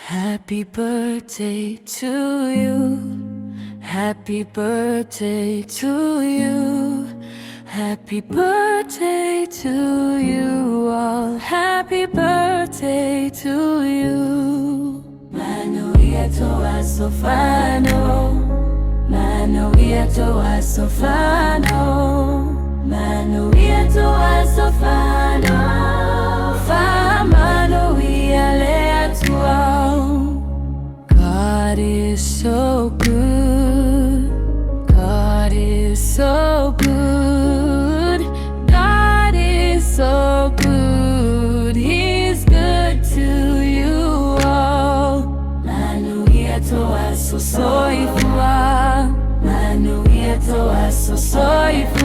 Happy birthday to you. Happy birthday to you. Happy birthday to you all. Happy birthday to you. Manuia toa sofano. Manuia toa sofano. Manuia toa sofano. Manuia lea tua. God is so good. God is so good. God is so good. He's good to you all. Manuia toa so soifua. Manuia toa so soifua.